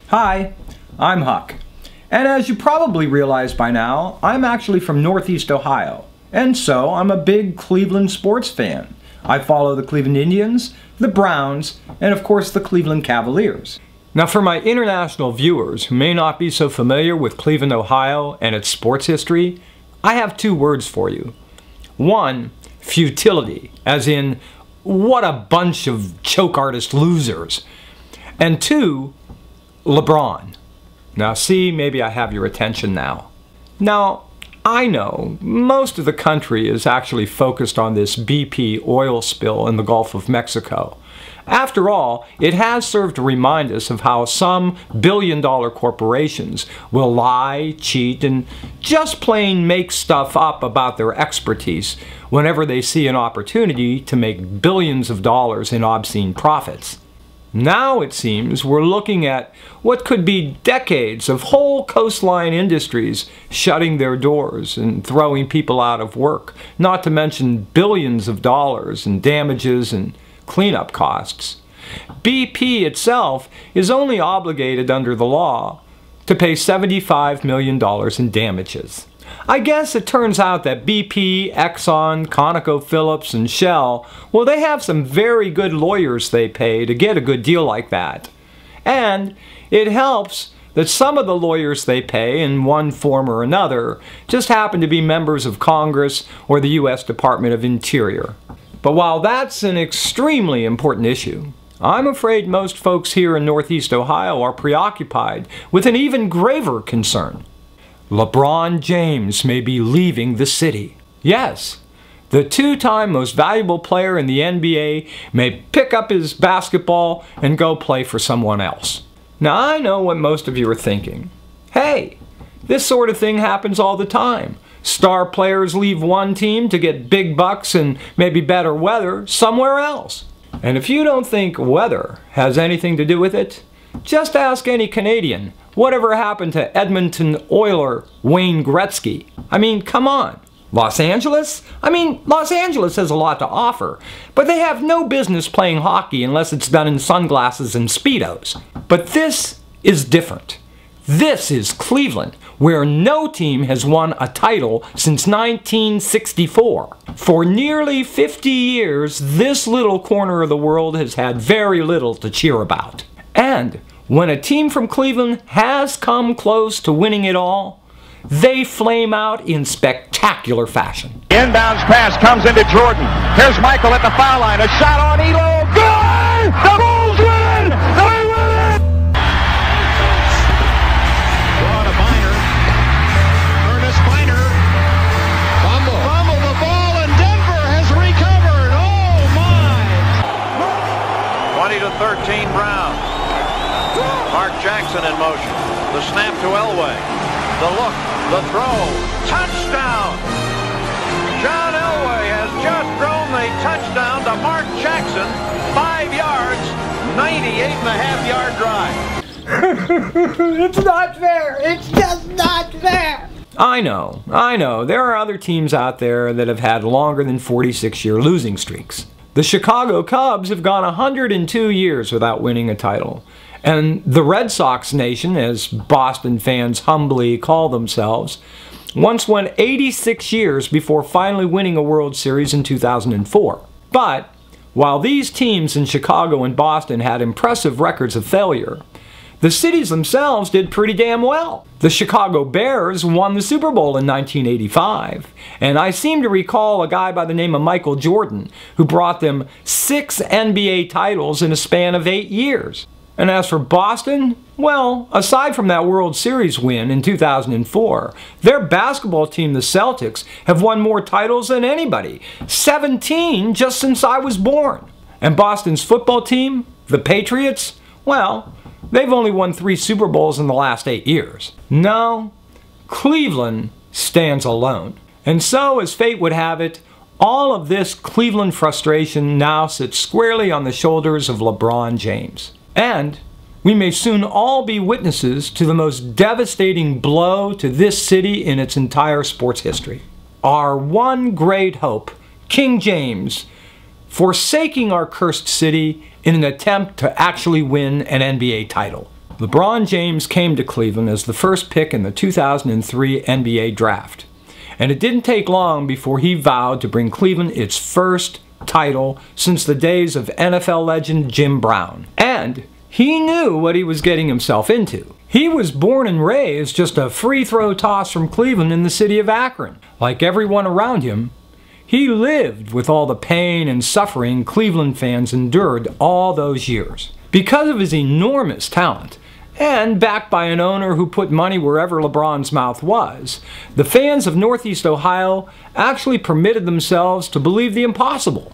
Hi, I'm Huck. And as you probably realized by now, I'm actually from Northeast Ohio. And so I'm a big Cleveland sports fan. I follow the Cleveland Indians, the Browns, and of course the Cleveland Cavaliers. Now for my international viewers who may not be so familiar with Cleveland, Ohio and its sports history, I have two words for you. One, futility, as in, what a bunch of choke artist losers. And two, LeBron. Now see, maybe I have your attention now. Now, I know most of the country is actually focused on this BP oil spill in the Gulf of Mexico. After all, it has served to remind us of how some billion-dollar corporations will lie, cheat, and just plain make stuff up about their expertise whenever they see an opportunity to make billions of dollars in obscene profits. Now it seems we're looking at what could be decades of whole coastline industries shutting their doors and throwing people out of work, not to mention billions of dollars in damages and cleanup costs. BP itself is only obligated under the law to pay $75 million in damages. I guess it turns out that BP, Exxon, ConocoPhillips, and Shell, well, they have some very good lawyers they pay to get a good deal like that. And it helps that some of the lawyers they pay in one form or another just happen to be members of Congress or the U.S. Department of Interior. But while that's an extremely important issue, I'm afraid most folks here in Northeast Ohio are preoccupied with an even graver concern. LeBron James may be leaving the city. Yes, the two-time most valuable player in the NBA may pick up his basketball and go play for someone else. Now I know what most of you are thinking. Hey, this sort of thing happens all the time. Star players leave one team to get big bucks and maybe better weather somewhere else. And if you don't think weather has anything to do with it, just ask any Canadian. Whatever happened to Edmonton Oiler Wayne Gretzky? I mean, come on. Los Angeles? I mean, Los Angeles has a lot to offer, but they have no business playing hockey unless it's done in sunglasses and Speedos. But this is different. This is Cleveland, where no team has won a title since 1964. For nearly 50 years, this little corner of the world has had very little to cheer about. And when a team from Cleveland has come close to winning it all, they flame out in spectacular fashion. Inbounds pass comes into Jordan. Here's Michael at the foul line. A shot on Elo. Good! The Bulls win! They win it! Draw to Biner. Ernest Biner. Fumble. Fumble the ball, and Denver has recovered. Oh, my! 20-13 Brown. Mark Jackson in motion. The snap to Elway. The look. The throw. Touchdown! John Elway has just thrown the touchdown to Mark Jackson. 5 yards, 98.5-yard drive. It's not fair. It's just not fair. I know. There are other teams out there that have had longer than 46-year losing streaks. The Chicago Cubs have gone 102 years without winning a title. And the Red Sox Nation, as Boston fans humbly call themselves, once went 86 years before finally winning a World Series in 2004. But while these teams in Chicago and Boston had impressive records of failure, the cities themselves did pretty damn well. The Chicago Bears won the Super Bowl in 1985, and I seem to recall a guy by the name of Michael Jordan who brought them 6 NBA titles in a span of 8 years. And as for Boston, well, aside from that World Series win in 2004, their basketball team, the Celtics, have won more titles than anybody. 17 just since I was born. And Boston's football team, the Patriots, well, they've only won 3 Super Bowls in the last 8 years. No, Cleveland stands alone. And so, as fate would have it, all of this Cleveland frustration now sits squarely on the shoulders of LeBron James. And we may soon all be witnesses to the most devastating blow to this city in its entire sports history. Our one great hope, King James, forsaking our cursed city in an attempt to actually win an NBA title. LeBron James came to Cleveland as the first pick in the 2003 NBA draft. And it didn't take long before he vowed to bring Cleveland its first title since the days of NFL legend Jim Brown. And he knew what he was getting himself into. He was born and raised just a free throw toss from Cleveland in the city of Akron. Like everyone around him, he lived with all the pain and suffering Cleveland fans endured all those years. Because of his enormous talent, and backed by an owner who put money wherever LeBron's mouth was, the fans of Northeast Ohio actually permitted themselves to believe the impossible,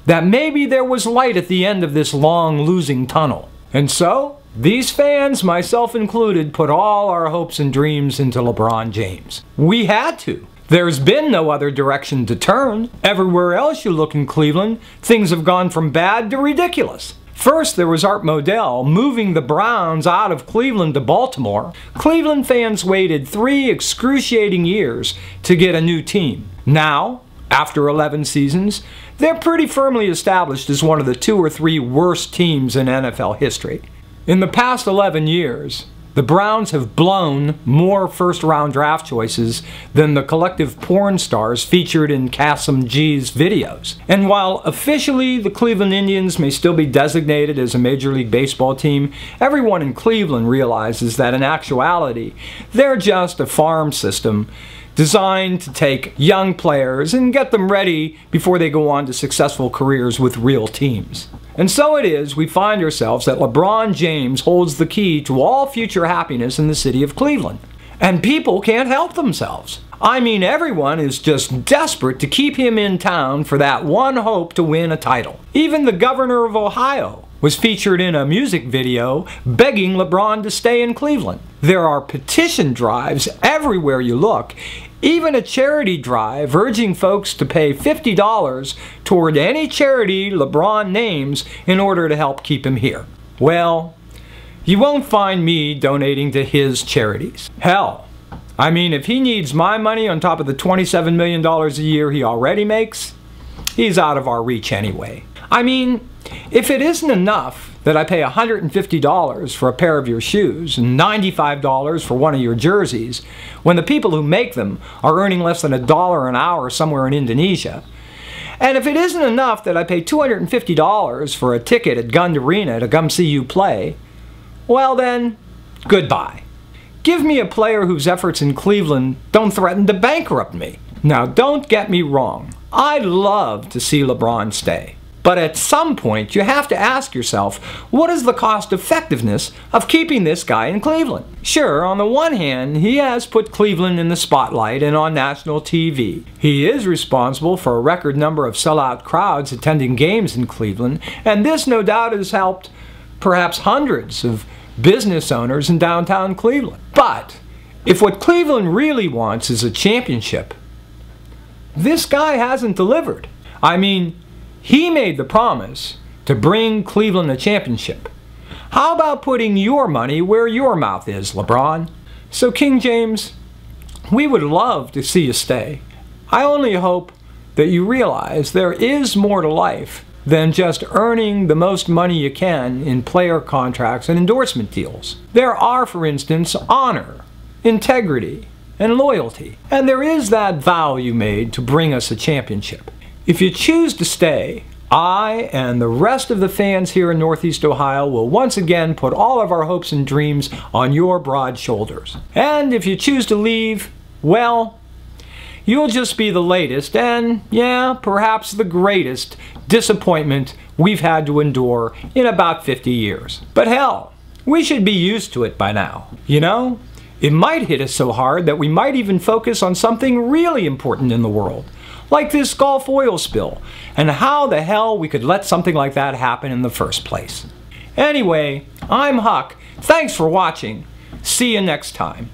that maybe there was light at the end of this long losing tunnel. And so, these fans, myself included, put all our hopes and dreams into LeBron James. We had to. There's been no other direction to turn. Everywhere else you look in Cleveland, things have gone from bad to ridiculous. First, there was Art Modell moving the Browns out of Cleveland to Baltimore. Cleveland fans waited 3 excruciating years to get a new team. Now, after 11 seasons, they're pretty firmly established as one of the 2 or 3 worst teams in NFL history. In the past 11 years, the Browns have blown more first-round draft choices than the collective porn stars featured in Kasim G's videos. And while officially the Cleveland Indians may still be designated as a Major League Baseball team, everyone in Cleveland realizes that in actuality, they're just a farm system designed to take young players and get them ready before they go on to successful careers with real teams. And so it is we find ourselves that LeBron James holds the key to all future happiness in the city of Cleveland. And people can't help themselves. I mean, everyone is just desperate to keep him in town for that one hope to win a title. Even the governor of Ohio was featured in a music video begging LeBron to stay in Cleveland. There are petition drives everywhere you look, even a charity drive urging folks to pay $50 toward any charity LeBron names in order to help keep him here. Well, you won't find me donating to his charities. Hell, I mean, if he needs my money on top of the $27 million a year he already makes, he's out of our reach anyway. I mean, if it isn't enough that I pay $150 for a pair of your shoes and $95 for one of your jerseys, when the people who make them are earning less than $1 an hour somewhere in Indonesia, and if it isn't enough that I pay $250 for a ticket at Gund Arena to come see you play, well then, goodbye. Give me a player whose efforts in Cleveland don't threaten to bankrupt me. Now, don't get me wrong. I'd love to see LeBron stay. But at some point, you have to ask yourself, what is the cost effectiveness of keeping this guy in Cleveland? Sure, on the one hand, he has put Cleveland in the spotlight and on national TV. He is responsible for a record number of sellout crowds attending games in Cleveland, and this no doubt has helped perhaps hundreds of business owners in downtown Cleveland. But if what Cleveland really wants is a championship, this guy hasn't delivered. I mean, he made the promise to bring Cleveland a championship. How about putting your money where your mouth is, LeBron? So King James, we would love to see you stay. I only hope that you realize there is more to life than just earning the most money you can in player contracts and endorsement deals. There are, for instance, honor, integrity, and loyalty. And there is that vow you made to bring us a championship. If you choose to stay, I and the rest of the fans here in Northeast Ohio will once again put all of our hopes and dreams on your broad shoulders. And if you choose to leave, well, you'll just be the latest and, yeah, perhaps the greatest disappointment we've had to endure in about 50 years. But hell, we should be used to it by now. You know, it might hit us so hard that we might even focus on something really important in the world, like this Gulf oil spill, and how the hell we could let something like that happen in the first place. Anyway, I'm Huck. Thanks for watching. See you next time.